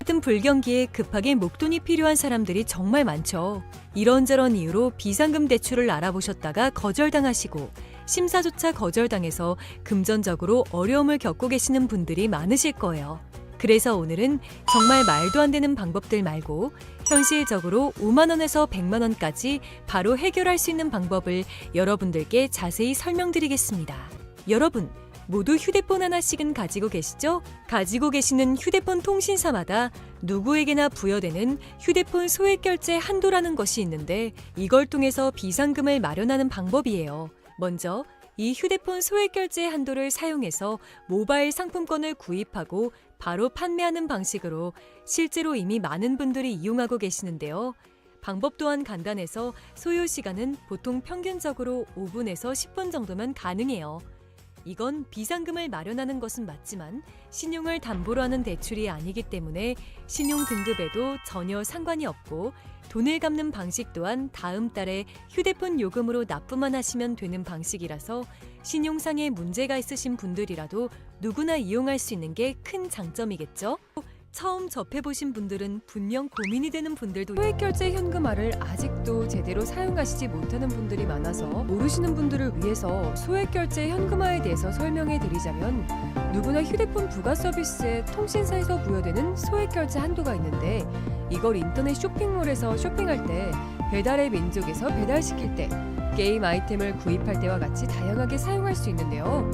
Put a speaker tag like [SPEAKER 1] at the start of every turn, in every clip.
[SPEAKER 1] 같은 불경기에 급하게 목돈이 필요한 사람들이 정말 많죠. 이런저런 이유로 비상금 대출을 알아보셨다가 거절당하시고 심사조차 거절당해서 금전적으로 어려움을 겪고 계시는 분들이 많으실 거예요. 그래서 오늘은 정말 말도 안 되는 방법들 말고 현실적으로 5만 원에서 100만 원까지 바로 해결할 수 있는 방법을 여러분들께 자세히 설명드리겠습니다. 여러분, 모두 휴대폰 하나씩은 가지고 계시죠? 가지고 계시는 휴대폰 통신사마다 누구에게나 부여되는 휴대폰 소액결제 한도라는 것이 있는데 이걸 통해서 비상금을 마련하는 방법이에요. 먼저 이 휴대폰 소액결제 한도를 사용해서 모바일 상품권을 구입하고 바로 판매하는 방식으로 실제로 이미 많은 분들이 이용하고 계시는데요. 방법 또한 간단해서 소요 시간은 보통 평균적으로 5분에서 10분 정도면 가능해요. 이건 비상금을 마련하는 것은 맞지만 신용을 담보로 하는 대출이 아니기 때문에 신용 등급에도 전혀 상관이 없고 돈을 갚는 방식 또한 다음 달에 휴대폰 요금으로 납부만 하시면 되는 방식이라서 신용상의 문제가 있으신 분들이라도 누구나 이용할 수 있는 게 큰 장점이겠죠? 처음 접해보신 분들은 분명 고민이 되는 분들도 소액결제 현금화를 아직도 제대로 사용하시지 못하는 분들이 많아서 모르시는 분들을 위해서 소액결제 현금화에 대해서 설명해 드리자면 누구나 휴대폰 부가 서비스에 통신사에서 부여되는 소액결제 한도가 있는데 이걸 인터넷 쇼핑몰에서 쇼핑할 때 배달의 민족에서 배달시킬 때 게임 아이템을 구입할 때와 같이 다양하게 사용할 수 있는데요.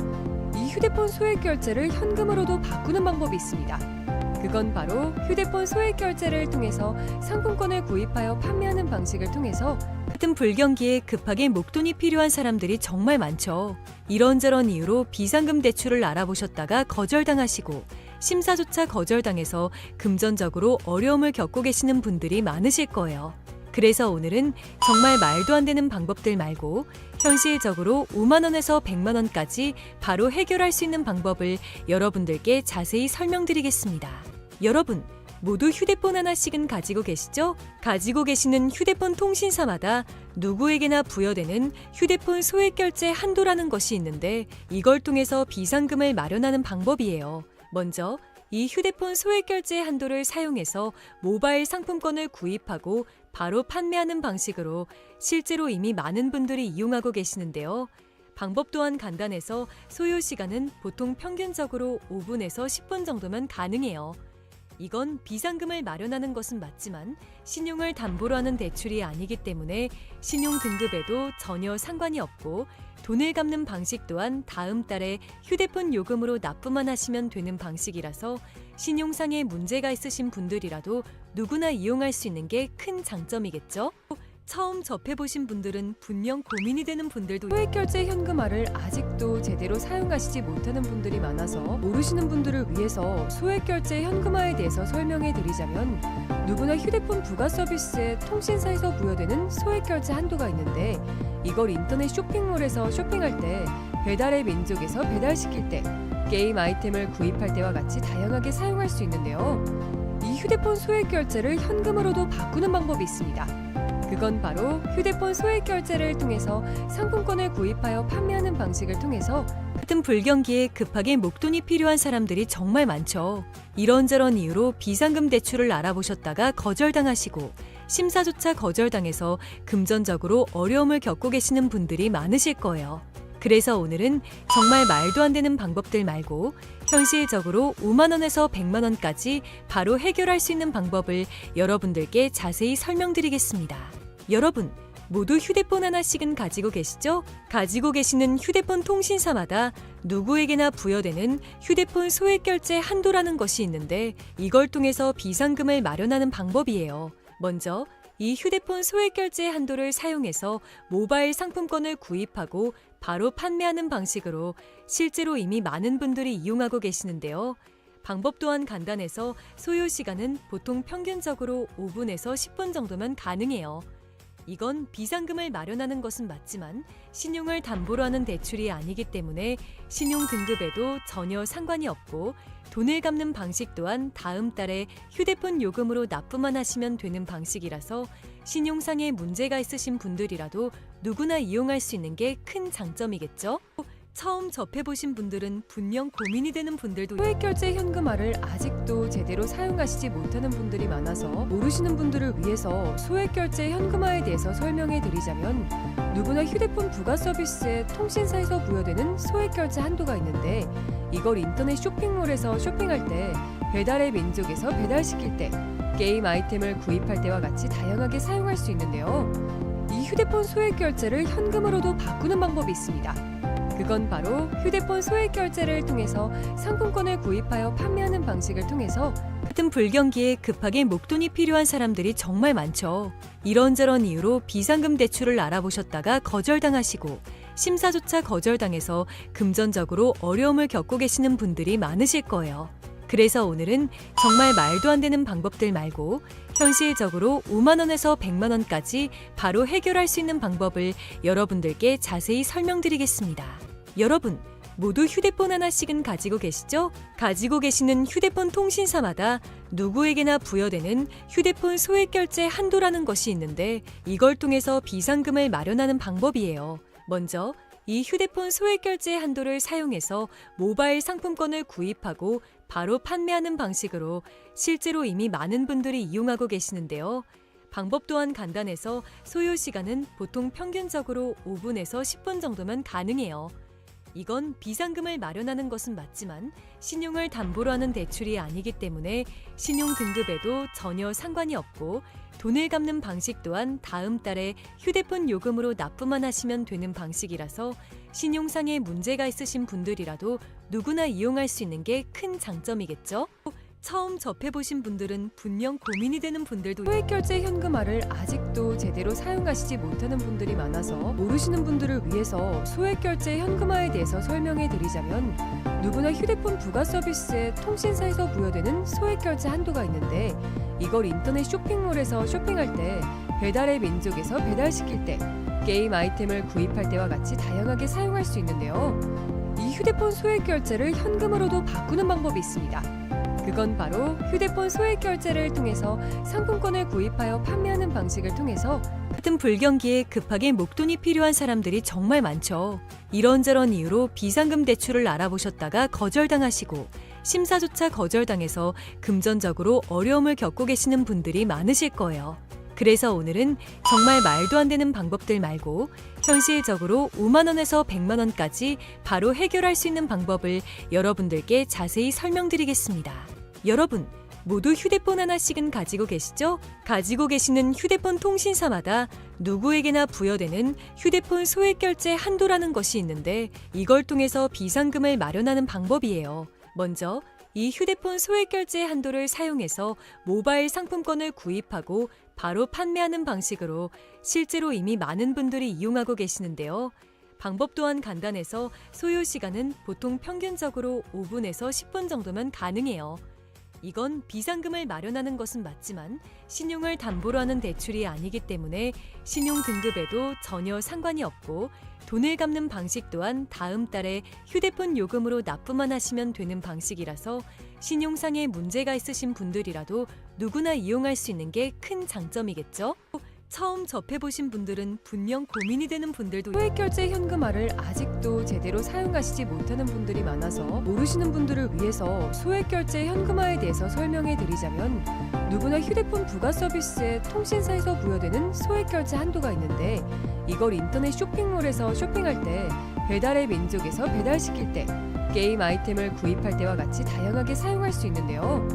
[SPEAKER 1] 이 휴대폰 소액결제를 현금으로도 바꾸는 방법이 있습니다. 그건 바로 휴대폰 소액결제를 통해서 상품권을 구입하여 판매하는 방식을 통해서 같은 불경기에 급하게 목돈이 필요한 사람들이 정말 많죠. 이런저런 이유로 비상금 대출을 알아보셨다가 거절당하시고 심사조차 거절당해서 금전적으로 어려움을 겪고 계시는 분들이 많으실 거예요. 그래서 오늘은 정말 말도 안 되는 방법들 말고 현실적으로 5만 원에서 100만 원까지 바로 해결할 수 있는 방법을 여러분들께 자세히 설명드리겠습니다. 여러분, 모두 휴대폰 하나씩은 가지고 계시죠? 가지고 계시는 휴대폰 통신사마다 누구에게나 부여되는 휴대폰 소액결제 한도라는 것이 있는데 이걸 통해서 비상금을 마련하는 방법이에요. 먼저 이 휴대폰 소액결제 한도를 사용해서 모바일 상품권을 구입하고 바로 판매하는 방식으로 실제로 이미 많은 분들이 이용하고 계시는데요. 방법 또한 간단해서 소요 시간은 보통 평균적으로 5분에서 10분 정도면 가능해요. 이건 비상금을 마련하는 것은 맞지만 신용을 담보로 하는 대출이 아니기 때문에 신용 등급에도 전혀 상관이 없고 돈을 갚는 방식 또한 다음 달에 휴대폰 요금으로 납부만 하시면 되는 방식이라서 신용상의 문제가 있으신 분들이라도 누구나 이용할 수 있는 게 큰 장점이겠죠? 처음 접해보신 분들은 분명 고민이 되는 분들도 소액결제 현금화를 아직도 제대로 사용하시지 못하는 분들이 많아서 모르시는 분들을 위해서 소액결제 현금화에 대해서 설명해 드리자면 누구나 휴대폰 부가 서비스에 통신사에서 부여되는 소액결제 한도가 있는데 이걸 인터넷 쇼핑몰에서 쇼핑할 때 배달의 민족에서 배달시킬 때 게임 아이템을 구입할 때와 같이 다양하게 사용할 수 있는데요. 이 휴대폰 소액결제를 현금으로도 바꾸는 방법이 있습니다. 그건 바로 휴대폰 소액결제를 통해서 상품권을 구입하여 판매하는 방식을 통해서 같은 불경기에 급하게 목돈이 필요한 사람들이 정말 많죠. 이런저런 이유로 비상금 대출을 알아보셨다가 거절당하시고 심사조차 거절당해서 금전적으로 어려움을 겪고 계시는 분들이 많으실 거예요. 그래서 오늘은 정말 말도 안 되는 방법들 말고 현실적으로 5만 원에서 100만 원까지 바로 해결할 수 있는 방법을 여러분들께 자세히 설명드리겠습니다. 여러분, 모두 휴대폰 하나씩은 가지고 계시죠? 가지고 계시는 휴대폰 통신사마다 누구에게나 부여되는 휴대폰 소액결제 한도라는 것이 있는데 이걸 통해서 비상금을 마련하는 방법이에요. 먼저 이 휴대폰 소액결제 한도를 사용해서 모바일 상품권을 구입하고 바로 판매하는 방식으로 실제로 이미 많은 분들이 이용하고 계시는데요. 방법 또한 간단해서 소요 시간은 보통 평균적으로 5분에서 10분 정도면 가능해요. 이건 비상금을 마련하는 것은 맞지만 신용을 담보로 하는 대출이 아니기 때문에 신용 등급에도 전혀 상관이 없고 돈을 갚는 방식 또한 다음 달에 휴대폰 요금으로 납부만 하시면 되는 방식이라서 신용상의 문제가 있으신 분들이라도 누구나 이용할 수 있는 게 큰 장점이겠죠? 처음 접해보신 분들은 분명 고민이 되는 분들도 소액결제 현금화를 아직도 제대로 사용하시지 못하는 분들이 많아서 모르시는 분들을 위해서 소액결제 현금화에 대해서 설명해 드리자면, 누구나 휴대폰 부가 서비스에 통신사에서 부여되는 소액결제 한도가 있는데, 이걸 인터넷 쇼핑몰에서 쇼핑할 때, 배달의 민족에서 배달시킬 때, 게임 아이템을 구입할 때와 같이 다양하게 사용할 수 있는데요. 이 휴대폰 소액결제를 현금으로도 바꾸는 방법이 있습니다. 그건 바로 휴대폰 소액결제를 통해서 상품권을 구입하여 판매하는 방식을 통해서, 같은 불경기에 급하게 목돈이 필요한 사람들이 정말 많죠. 이런저런 이유로 비상금 대출을 알아보셨다가 거절당하시고, 심사조차 거절당해서 금전적으로 어려움을 겪고 계시는 분들이 많으실 거예요. 그래서 오늘은 정말 말도 안 되는 방법들 말고 현실적으로 5만 원에서 100만 원까지 바로 해결할 수 있는 방법을 여러분들께 자세히 설명드리겠습니다. 여러분, 모두 휴대폰 하나씩은 가지고 계시죠? 가지고 계시는 휴대폰 통신사마다 누구에게나 부여되는 휴대폰 소액결제 한도라는 것이 있는데, 이걸 통해서 비상금을 마련하는 방법이에요. 먼저 이 휴대폰 소액결제 한도를 사용해서 모바일 상품권을 구입하고 바로 판매하는 방식으로 실제로 이미 많은 분들이 이용하고 계시는데요. 방법 또한 간단해서 소요 시간은 보통 평균적으로 5분에서 10분 정도면 가능해요. 이건 비상금을 마련하는 것은 맞지만 신용을 담보로 하는 대출이 아니기 때문에 신용 등급에도 전혀 상관이 없고, 돈을 갚는 방식 또한 다음 달에 휴대폰 요금으로 납부만 하시면 되는 방식이라서 신용상에 문제가 있으신 분들이라도 누구나 이용할 수 있는 게 큰 장점이겠죠? 처음 접해보신 분들은 분명 고민이 되는 분들도 소액결제 현금화를 아직도 제대로 사용하시지 못하는 분들이 많아서 모르시는 분들을 위해서 소액결제 현금화에 대해서 설명해 드리자면, 누구나 휴대폰 부가 서비스에 통신사에서 부여되는 소액결제 한도가 있는데, 이걸 인터넷 쇼핑몰에서 쇼핑할 때, 배달의 민족에서 배달시킬 때, 게임 아이템을 구입할 때와 같이 다양하게 사용할 수 있는데요. 이 휴대폰 소액결제를 현금으로도 바꾸는 방법이 있습니다. 그건 바로 휴대폰 소액결제를 통해서 상품권을 구입하여 판매하는 방식을 통해서, 같은 불경기에 급하게 목돈이 필요한 사람들이 정말 많죠. 이런저런 이유로 비상금 대출을 알아보셨다가 거절당하시고, 심사조차 거절당해서 금전적으로 어려움을 겪고 계시는 분들이 많으실 거예요. 그래서 오늘은 정말 말도 안 되는 방법들 말고 현실적으로 5만 원에서 100만 원까지 바로 해결할 수 있는 방법을 여러분들께 자세히 설명드리겠습니다. 여러분, 모두 휴대폰 하나씩은 가지고 계시죠? 가지고 계시는 휴대폰 통신사마다 누구에게나 부여되는 휴대폰 소액결제 한도라는 것이 있는데, 이걸 통해서 비상금을 마련하는 방법이에요. 먼저 이 휴대폰 소액결제 한도를 사용해서 모바일 상품권을 구입하고 바로 판매하는 방식으로 실제로 이미 많은 분들이 이용하고 계시는데요. 방법 또한 간단해서 소요 시간은 보통 평균적으로 5분에서 10분 정도면 가능해요. 이건 비상금을 마련하는 것은 맞지만 신용을 담보로 하는 대출이 아니기 때문에 신용 등급에도 전혀 상관이 없고, 돈을 갚는 방식 또한 다음 달에 휴대폰 요금으로 납부만 하시면 되는 방식이라서 신용상에 문제가 있으신 분들이라도 누구나 이용할 수 있는 게 큰 장점이겠죠? 처음 접해보신 분들은 분명 고민이 되는 분들도 소액결제 현금화를 아직도 제대로 사용하시지 못하는 분들이 많아서 모르시는 분들을 위해서 소액결제 현금화에 대해서 설명해 드리자면, 누구나 휴대폰 부가 서비스에 통신사에서 부여되는 소액결제 한도가 있는데, 이걸 인터넷 쇼핑몰에서 쇼핑할 때, 배달의 민족에서 배달시킬 때, 게임 아이템을 구입할 때와 같이 다양하게 사용할 수 있는데요.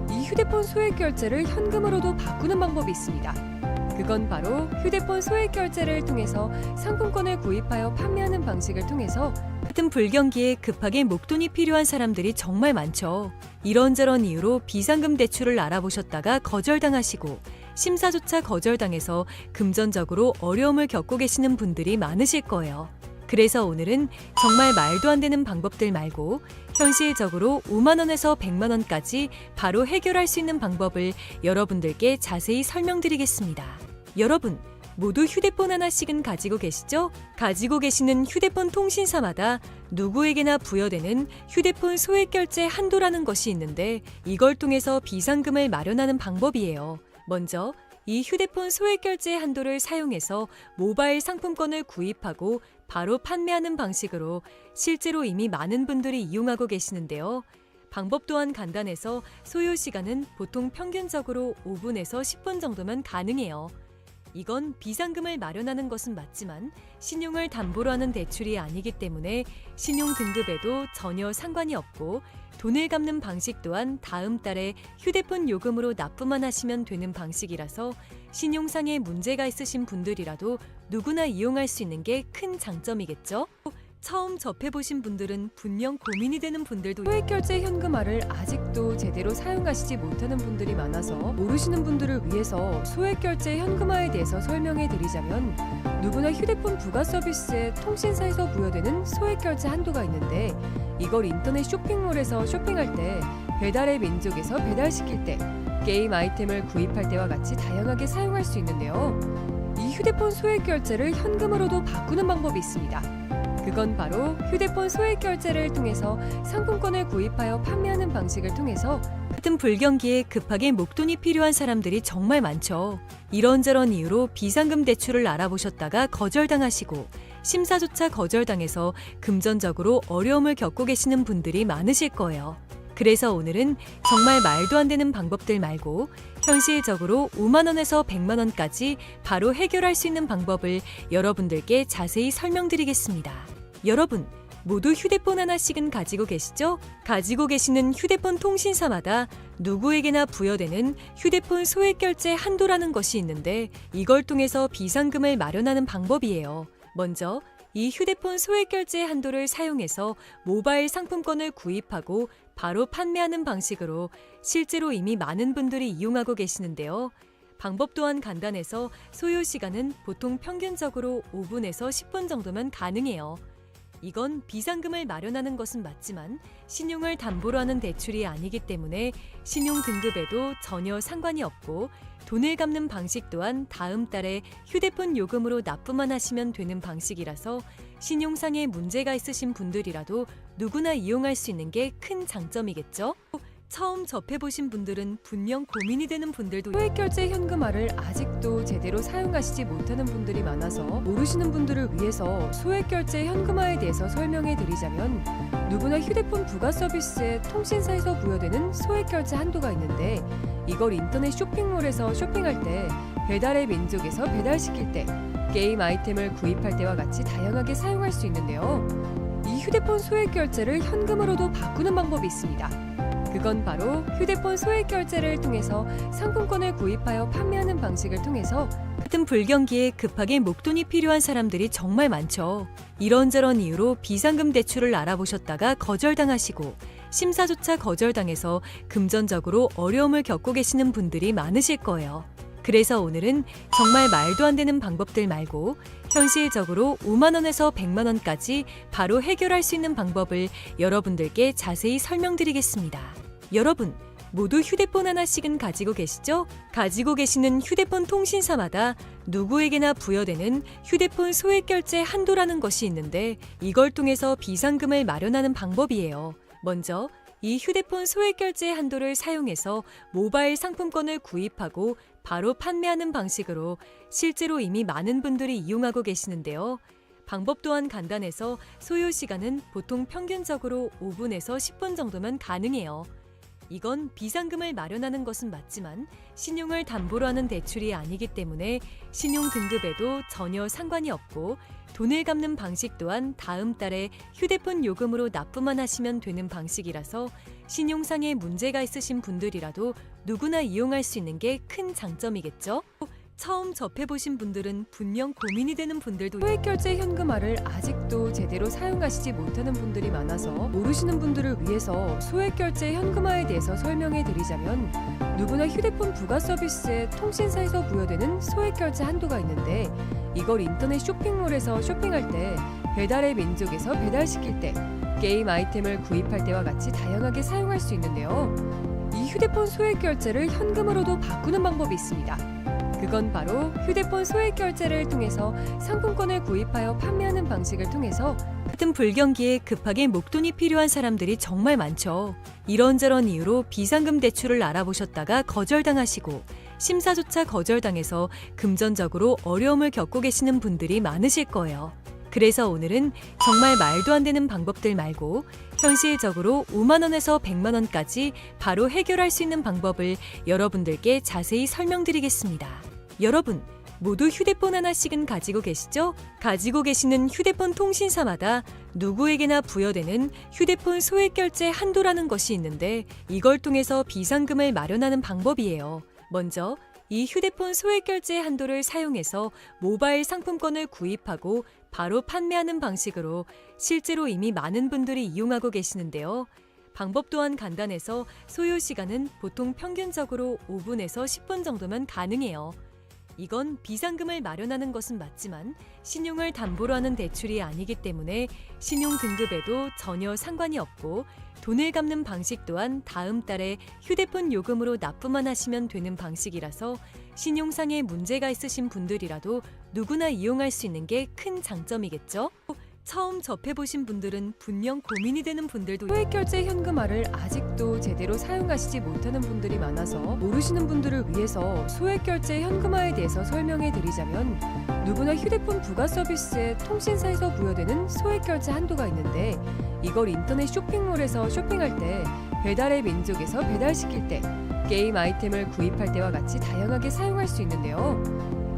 [SPEAKER 1] 이 휴대폰 소액결제를 현금으로도 바꾸는 방법이 있습니다. 그건 바로 휴대폰 소액결제를 통해서 상품권을 구입하여 판매하는 방식을 통해서, 같은 불경기에 급하게 목돈이 필요한 사람들이 정말 많죠. 이런저런 이유로 비상금 대출을 알아보셨다가 거절당하시고, 심사조차 거절당해서 금전적으로 어려움을 겪고 계시는 분들이 많으실 거예요. 그래서 오늘은 정말 말도 안 되는 방법들 말고 현실적으로 5만 원에서 100만 원까지 바로 해결할 수 있는 방법을 여러분들께 자세히 설명드리겠습니다. 여러분, 모두 휴대폰 하나씩은 가지고 계시죠? 가지고 계시는 휴대폰 통신사마다 누구에게나 부여되는 휴대폰 소액결제 한도라는 것이 있는데, 이걸 통해서 비상금을 마련하는 방법이에요. 먼저 이 휴대폰 소액결제 한도를 사용해서 모바일 상품권을 구입하고 바로 판매하는 방식으로 실제로 이미 많은 분들이 이용하고 계시는데요. 방법 또한 간단해서 소요 시간은 보통 평균적으로 5분에서 10분 정도면 가능해요. 이건 비상금을 마련하는 것은 맞지만 신용을 담보로 하는 대출이 아니기 때문에 신용 등급에도 전혀 상관이 없고 돈을 갚는 방식 또한 다음 달에 휴대폰 요금으로 납부만 하시면 되는 방식이라서 신용상의 문제가 있으신 분들이라도 누구나 이용할 수 있는 게 큰 장점이겠죠? 처음 접해보신 분들은 분명 고민이 되는 분들도 소액결제 현금화를 아직도 제대로 사용하시지 못하는 분들이 많아서 모르시는 분들을 위해서 소액결제 현금화에 대해서 설명해 드리자면 누구나 휴대폰 부가 서비스에 통신사에서 부여되는 소액결제 한도가 있는데 이걸 인터넷 쇼핑몰에서 쇼핑할 때 배달의 민족에서 배달시킬 때 게임 아이템을 구입할 때와 같이 다양하게 사용할 수 있는데요. 이 휴대폰 소액결제를 현금으로도 바꾸는 방법이 있습니다. 그건 바로 휴대폰 소액결제를 통해서 상품권을 구입하여 판매하는 방식을 통해서 같은 불경기에 급하게 목돈이 필요한 사람들이 정말 많죠. 이런저런 이유로 비상금 대출을 알아보셨다가 거절당하시고 심사조차 거절당해서 금전적으로 어려움을 겪고 계시는 분들이 많으실 거예요. 그래서 오늘은 정말 말도 안 되는 방법들 말고 현실적으로 5만 원에서 100만 원까지 바로 해결할 수 있는 방법을 여러분들께 자세히 설명드리겠습니다. 여러분, 모두 휴대폰 하나씩은 가지고 계시죠? 가지고 계시는 휴대폰 통신사마다 누구에게나 부여되는 휴대폰 소액결제 한도라는 것이 있는데 이걸 통해서 비상금을 마련하는 방법이에요. 먼저 이 휴대폰 소액결제 한도를 사용해서 모바일 상품권을 구입하고 바로 판매하는 방식으로 실제로 이미 많은 분들이 이용하고 계시는데요. 방법 또한 간단해서 소요 시간은 보통 평균적으로 5분에서 10분 정도면 가능해요. 이건 비상금을 마련하는 것은 맞지만 신용을 담보로 하는 대출이 아니기 때문에 신용 등급에도 전혀 상관이 없고 돈을 갚는 방식 또한 다음 달에 휴대폰 요금으로 납부만 하시면 되는 방식이라서 신용상의 문제가 있으신 분들이라도 누구나 이용할 수 있는 게 큰 장점이겠죠? 처음 접해보신 분들은 분명 고민이 되는 분들도 소액결제 현금화를 아직도 제대로 사용하시지 못하는 분들이 많아서 모르시는 분들을 위해서 소액결제 현금화에 대해서 설명해 드리자면 누구나 휴대폰 부가 서비스에 통신사에서 부여되는 소액결제 한도가 있는데 이걸 인터넷 쇼핑몰에서 쇼핑할 때 배달의 민족에서 배달시킬 때 게임 아이템을 구입할 때와 같이 다양하게 사용할 수 있는데요. 이 휴대폰 소액결제를 현금으로도 바꾸는 방법이 있습니다. 그건 바로 휴대폰 소액결제를 통해서 상품권을 구입하여 판매하는 방식을 통해서 같은 불경기에 급하게 목돈이 필요한 사람들이 정말 많죠. 이런저런 이유로 비상금 대출을 알아보셨다가 거절당하시고 심사조차 거절당해서 금전적으로 어려움을 겪고 계시는 분들이 많으실 거예요. 그래서 오늘은 정말 말도 안 되는 방법들 말고 현실적으로 5만 원에서 100만 원까지 바로 해결할 수 있는 방법을 여러분들께 자세히 설명드리겠습니다. 여러분, 모두 휴대폰 하나씩은 가지고 계시죠? 가지고 계시는 휴대폰 통신사마다 누구에게나 부여되는 휴대폰 소액결제 한도라는 것이 있는데 이걸 통해서 비상금을 마련하는 방법이에요. 먼저 이 휴대폰 소액결제 한도를 사용해서 모바일 상품권을 구입하고 바로 판매하는 방식으로 실제로 이미 많은 분들이 이용하고 계시는데요. 방법 또한 간단해서 소요 시간은 보통 평균적으로 5분에서 10분 정도면 가능해요. 이건 비상금을 마련하는 것은 맞지만 신용을 담보로 하는 대출이 아니기 때문에 신용 등급에도 전혀 상관이 없고 돈을 갚는 방식 또한 다음 달에 휴대폰 요금으로 납부만 하시면 되는 방식이라서 신용상의 문제가 있으신 분들이라도 누구나 이용할 수 있는 게 큰 장점이겠죠? 처음 접해보신 분들은 분명 고민이 되는 분들도 소액결제 현금화를 아직도 제대로 사용하시지 못하는 분들이 많아서 모르시는 분들을 위해서 소액결제 현금화에 대해서 설명해 드리자면 누구나 휴대폰 부가 서비스에 통신사에서 부여되는 소액결제 한도가 있는데 이걸 인터넷 쇼핑몰에서 쇼핑할 때 배달의 민족에서 배달시킬 때 게임 아이템을 구입할 때와 같이 다양하게 사용할 수 있는데요. 이 휴대폰 소액결제를 현금으로도 바꾸는 방법이 있습니다. 그건 바로 휴대폰 소액결제를 통해서 상품권을 구입하여 판매하는 방식을 통해서 같은 불경기에 급하게 목돈이 필요한 사람들이 정말 많죠. 이런저런 이유로 비상금 대출을 알아보셨다가 거절당하시고 심사조차 거절당해서 금전적으로 어려움을 겪고 계시는 분들이 많으실 거예요. 그래서 오늘은 정말 말도 안 되는 방법들 말고 현실적으로 5만 원에서 100만 원까지 바로 해결할 수 있는 방법을 여러분들께 자세히 설명드리겠습니다. 여러분, 모두 휴대폰 하나씩은 가지고 계시죠? 가지고 계시는 휴대폰 통신사마다 누구에게나 부여되는 휴대폰 소액 결제 한도라는 것이 있는데 이걸 통해서 비상금을 마련하는 방법이에요. 먼저 이 휴대폰 소액 결제 한도를 사용해서 모바일 상품권을 구입하고 바로 판매하는 방식으로 실제로 이미 많은 분들이 이용하고 계시는데요. 방법 또한 간단해서 소요 시간은 보통 평균적으로 5분에서 10분 정도면 가능해요. 이건 비상금을 마련하는 것은 맞지만 신용을 담보로 하는 대출이 아니기 때문에 신용 등급에도 전혀 상관이 없고 돈을 갚는 방식 또한 다음 달에 휴대폰 요금으로 납부만 하시면 되는 방식이라서 신용상에 문제가 있으신 분들이라도 누구나 이용할 수 있는 게 큰 장점이겠죠? 처음 접해보신 분들은 분명 고민이 되는 분들도 소액결제 현금화를 아직도 제대로 사용하시지 못하는 분들이 많아서 모르시는 분들을 위해서 소액결제 현금화에 대해서 설명해 드리자면 누구나 휴대폰 부가 서비스에 통신사에서 부여되는 소액결제 한도가 있는데 이걸 인터넷 쇼핑몰에서 쇼핑할 때 배달의 민족에서 배달시킬 때 게임 아이템을 구입할 때와 같이 다양하게 사용할 수 있는데요.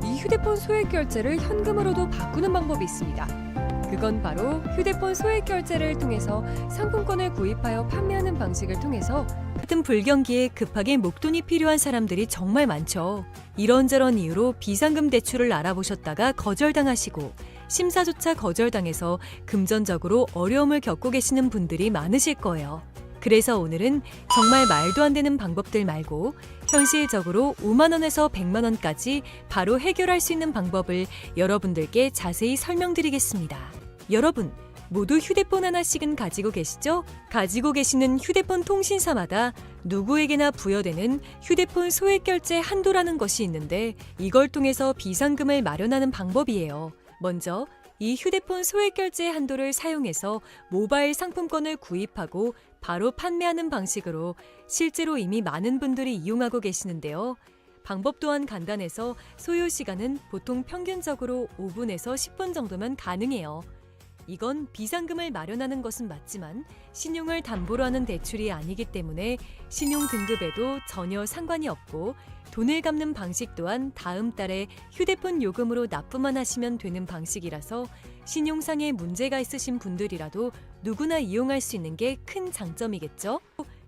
[SPEAKER 1] 이 휴대폰 소액결제를 현금으로도 바꾸는 방법이 있습니다. 그건 바로 휴대폰 소액 결제를 통해서 상품권을 구입하여 판매하는 방식을 통해서 같은 불경기에 급하게 목돈이 필요한 사람들이 정말 많죠. 이런저런 이유로 비상금 대출을 알아보셨다가 거절당하시고 심사조차 거절당해서 금전적으로 어려움을 겪고 계시는 분들이 많으실 거예요. 그래서 오늘은 정말 말도 안 되는 방법들 말고 현실적으로 5만 원에서 100만 원까지 바로 해결할 수 있는 방법을 여러분들께 자세히 설명드리겠습니다. 여러분, 모두 휴대폰 하나씩은 가지고 계시죠? 가지고 계시는 휴대폰 통신사마다 누구에게나 부여되는 휴대폰 소액 결제 한도라는 것이 있는데 이걸 통해서 비상금을 마련하는 방법이에요. 먼저 이 휴대폰 소액 결제 한도를 사용해서 모바일 상품권을 구입하고 바로 판매하는 방식으로 실제로 이미 많은 분들이 이용하고 계시는데요. 방법 또한 간단해서 소요 시간은 보통 평균적으로 5분에서 10분 정도면 가능해요. 이건 비상금을 마련하는 것은 맞지만 신용을 담보로 하는 대출이 아니기 때문에 신용 등급에도 전혀 상관이 없고 돈을 갚는 방식 또한 다음 달에 휴대폰 요금으로 납부만 하시면 되는 방식이라서 신용상에 문제가 있으신 분들이라도 누구나 이용할 수 있는 게 큰 장점이겠죠?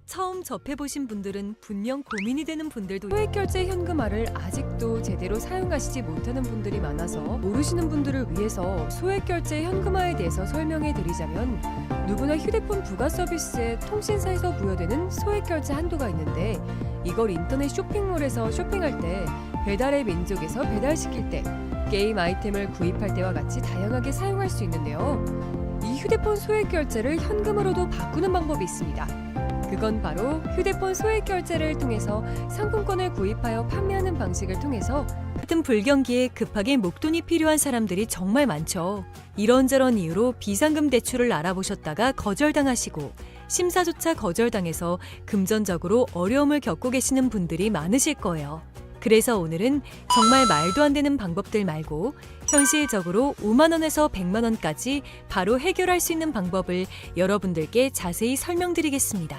[SPEAKER 1] 처음 접해보신 분들은 분명 고민이 되는 분들도 소액결제 현금화를 아직도 제대로 사용하시지 못하는 분들이 많아서 모르시는 분들을 위해서 소액결제 현금화에 대해서 설명해 드리자면 누구나 휴대폰 부가 서비스에 통신사에서 부여되는 소액결제 한도가 있는데 이걸 인터넷 쇼핑몰에서 쇼핑할 때 배달의 민족에서 배달시킬 때 게임 아이템을 구입할 때와 같이 다양하게 사용할 수 있는데요. 이 휴대폰 소액결제를 현금으로도 바꾸는 방법이 있습니다. 그건 바로 휴대폰 소액 결제를 통해서 상품권을 구입하여 판매하는 방식을 통해서 같은 불경기에 급하게 목돈이 필요한 사람들이 정말 많죠. 이런저런 이유로 비상금 대출을 알아보셨다가 거절당하시고 심사조차 거절당해서 금전적으로 어려움을 겪고 계시는 분들이 많으실 거예요. 그래서 오늘은 정말 말도 안 되는 방법들 말고 현실적으로 5만 원에서 100만 원까지 바로 해결할 수 있는 방법을 여러분들께 자세히 설명드리겠습니다.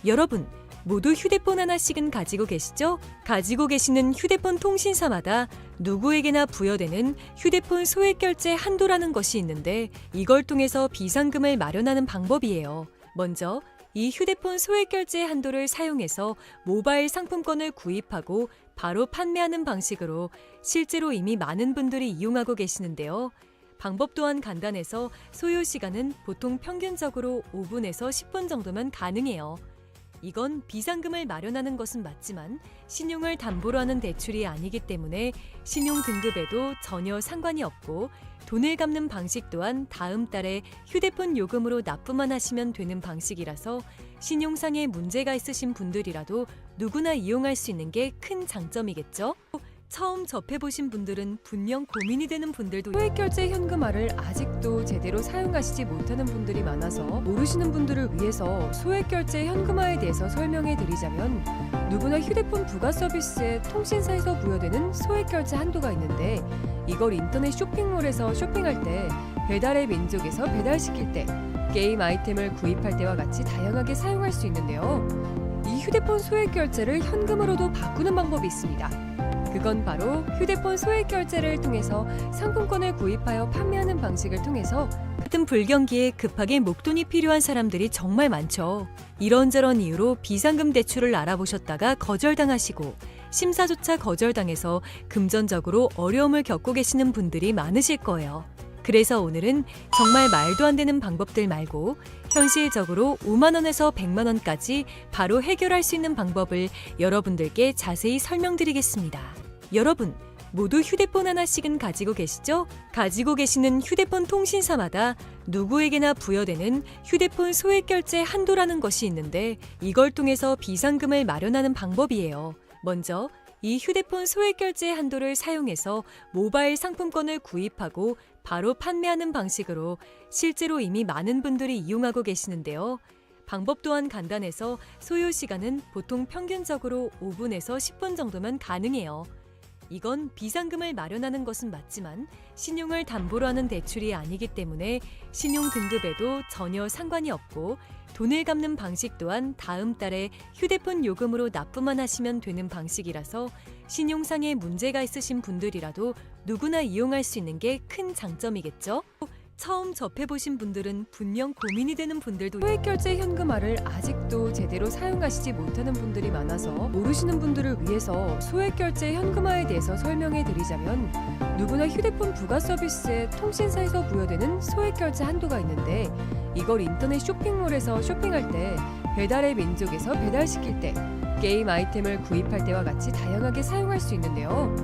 [SPEAKER 1] 여러분, 모두 휴대폰 하나씩은 가지고 계시죠? 가지고 계시는 휴대폰 통신사마다 누구에게나 부여되는 휴대폰 소액 결제 한도라는 것이 있는데 이걸 통해서 비상금을 마련하는 방법이에요. 먼저 이 휴대폰 소액 결제 한도를 사용해서 모바일 상품권을 구입하고 바로 판매하는 방식으로 실제로 이미 많은 분들이 이용하고 계시는데요. 방법 또한 간단해서 소요 시간은 보통 평균적으로 5분에서 10분 정도면 가능해요. 이건 비상금을 마련하는 것은 맞지만 신용을 담보로 하는 대출이 아니기 때문에 신용 등급에도 전혀 상관이 없고 돈을 갚는 방식 또한 다음 달에 휴대폰 요금으로 납부만 하시면 되는 방식이라서 신용상에 문제가 있으신 분들이라도 누구나 이용할 수 있는 게 큰 장점이겠죠? 처음 접해보신 분들은 분명 고민이 되는 분들도 소액결제 현금화를 아직도 제대로 사용하시지 못하는 분들이 많아서 모르시는 분들을 위해서 소액결제 현금화에 대해서 설명해 드리자면 누구나 휴대폰 부가 서비스에 통신사에서 부여되는 소액결제 한도가 있는데 이걸 인터넷 쇼핑몰에서 쇼핑할 때 배달의 민족에서 배달시킬 때 게임 아이템을 구입할 때와 같이 다양하게 사용할 수 있는데요. 이 휴대폰 소액결제를 현금으로도 바꾸는 방법이 있습니다. 그건 바로 휴대폰 소액결제를 통해서 상품권을 구입하여 판매하는 방식을 통해서 같은 불경기에 급하게 목돈이 필요한 사람들이 정말 많죠. 이런저런 이유로 비상금 대출을 알아보셨다가 거절당하시고 심사조차 거절당해서 금전적으로 어려움을 겪고 계시는 분들이 많으실 거예요. 그래서 오늘은 정말 말도 안 되는 방법들 말고 현실적으로 5만 원에서 100만 원까지 바로 해결할 수 있는 방법을 여러분들께 자세히 설명드리겠습니다. 여러분, 모두 휴대폰 하나씩은 가지고 계시죠? 가지고 계시는 휴대폰 통신사마다 누구에게나 부여되는 휴대폰 소액결제 한도라는 것이 있는데 이걸 통해서 비상금을 마련하는 방법이에요. 먼저 이 휴대폰 소액결제 한도를 사용해서 모바일 상품권을 구입하고 바로 판매하는 방식으로 실제로 이미 많은 분들이 이용하고 계시는데요. 방법 또한 간단해서 소요 시간은 보통 평균적으로 5분에서 10분 정도면 가능해요. 이건 비상금을 마련하는 것은 맞지만 신용을 담보로 하는 대출이 아니기 때문에 신용 등급에도 전혀 상관이 없고 돈을 갚는 방식 또한 다음 달에 휴대폰 요금으로 납부만 하시면 되는 방식이라서 신용상의 문제가 있으신 분들이라도 누구나 이용할 수 있는 게 큰 장점이겠죠? 처음 접해보신 분들은 분명 고민이 되는 분들도 소액결제 현금화를 아직도 제대로 사용하시지 못하는 분들이 많아서 모르시는 분들을 위해서 소액결제 현금화에 대해서 설명해 드리자면 누구나 휴대폰 부가 서비스에 통신사에서 부여되는 소액결제 한도가 있는데 이걸 인터넷 쇼핑몰에서 쇼핑할 때 배달의 민족에서 배달시킬 때 게임 아이템을 구입할 때와 같이 다양하게 사용할 수 있는데요.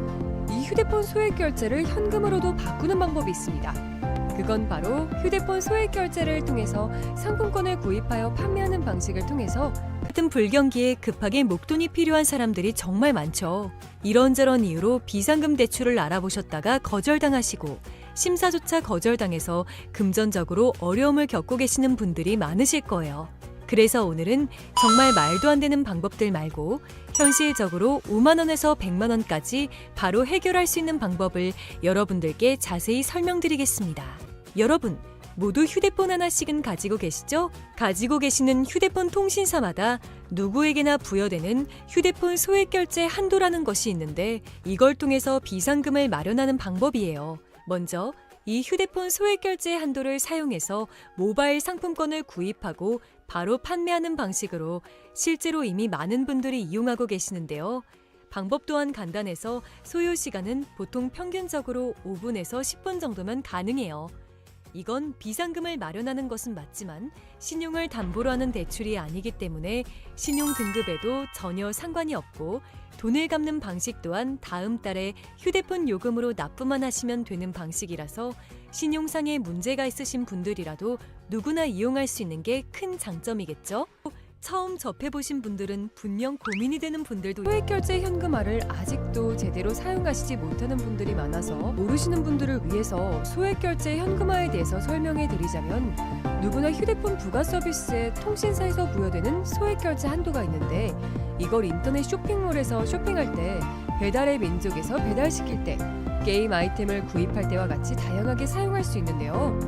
[SPEAKER 1] 이 휴대폰 소액결제를 현금으로도 바꾸는 방법이 있습니다. 그건 바로 휴대폰 소액결제를 통해서 상품권을 구입하여 판매하는 방식을 통해서 같은 불경기에 급하게 목돈이 필요한 사람들이 정말 많죠. 이런저런 이유로 비상금 대출을 알아보셨다가 거절당하시고 심사조차 거절당해서 금전적으로 어려움을 겪고 계시는 분들이 많으실 거예요. 그래서 오늘은 정말 말도 안 되는 방법들 말고 현실적으로 5만 원에서 100만 원까지 바로 해결할 수 있는 방법을 여러분들께 자세히 설명드리겠습니다. 여러분, 모두 휴대폰 하나씩은 가지고 계시죠? 가지고 계시는 휴대폰 통신사마다 누구에게나 부여되는 휴대폰 소액결제 한도라는 것이 있는데 이걸 통해서 비상금을 마련하는 방법이에요. 먼저 이 휴대폰 소액결제 한도를 사용해서 모바일 상품권을 구입하고 바로 판매하는 방식으로 실제로 이미 많은 분들이 이용하고 계시는데요. 방법 또한 간단해서 소요 시간은 보통 평균적으로 5분에서 10분 정도면 가능해요. 이건 비상금을 마련하는 것은 맞지만 신용을 담보로 하는 대출이 아니기 때문에 신용 등급에도 전혀 상관이 없고 돈을 갚는 방식 또한 다음 달에 휴대폰 요금으로 납부만 하시면 되는 방식이라서 신용상의 문제가 있으신 분들이라도 누구나 이용할 수 있는 게 큰 장점이겠죠? 처음 접해보신 분들은 분명 고민이 되는 분들도 소액결제 현금화를 아직도 제대로 사용하시지 못하는 분들이 많아서 모르시는 분들을 위해서 소액결제 현금화에 대해서 설명해 드리자면 누구나 휴대폰 부가 서비스에 통신사에서 부여되는 소액결제 한도가 있는데 이걸 인터넷 쇼핑몰에서 쇼핑할 때 배달의 민족에서 배달시킬 때 게임 아이템을 구입할 때와 같이 다양하게 사용할 수 있는데요.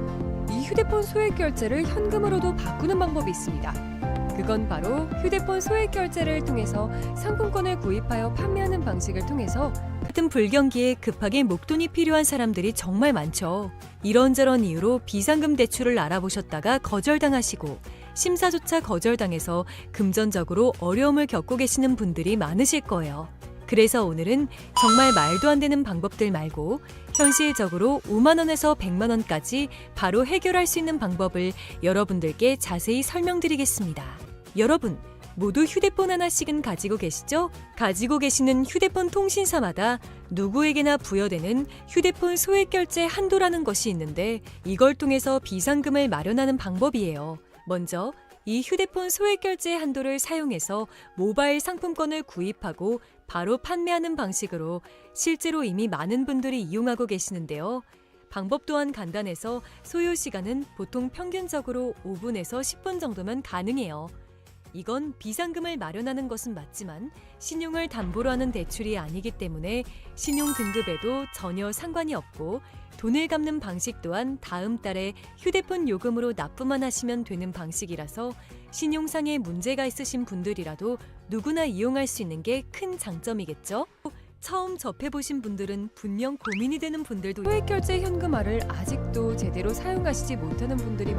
[SPEAKER 1] 이 휴대폰 소액결제를 현금으로도 바꾸는 방법이 있습니다. 그건 바로 휴대폰 소액결제를 통해서 상품권을 구입하여 판매하는 방식을 통해서 같은 불경기에 급하게 목돈이 필요한 사람들이 정말 많죠. 이런저런 이유로 비상금 대출을 알아보셨다가 거절당하시고 심사조차 거절당해서 금전적으로 어려움을 겪고 계시는 분들이 많으실 거예요. 그래서 오늘은 정말 말도 안 되는 방법들 말고 현실적으로 5만 원에서 100만 원까지 바로 해결할 수 있는 방법을 여러분들께 자세히 설명드리겠습니다. 여러분, 모두 휴대폰 하나씩은 가지고 계시죠? 가지고 계시는 휴대폰 통신사마다 누구에게나 부여되는 휴대폰 소액결제 한도라는 것이 있는데 이걸 통해서 비상금을 마련하는 방법이에요. 먼저 이 휴대폰 소액결제 한도를 사용해서 모바일 상품권을 구입하고 바로 판매하는 방식으로 실제로 이미 많은 분들이 이용하고 계시는데요. 방법 또한 간단해서 소요 시간은 보통 평균적으로 5분에서 10분 정도면 가능해요. 이건 비상금을 마련하는 것은 맞지만 신용을 담보로 하는 대출이 아니기 때문에 신용 등급에도 전혀 상관이 없고 돈을 갚는 방식 또한 다음 달에 휴대폰 요금으로 납부만 하시면 되는 방식이라서 신용상에 문제가 있으신 분들이라도 누구나 이용할 수 있는 게 큰 장점이겠죠? 처음 접해보신 분들은 분명 고민이 되는 분들도 소액결제 현금화를 아직도 제대로 사용하시지 못하는 분들이 많아요.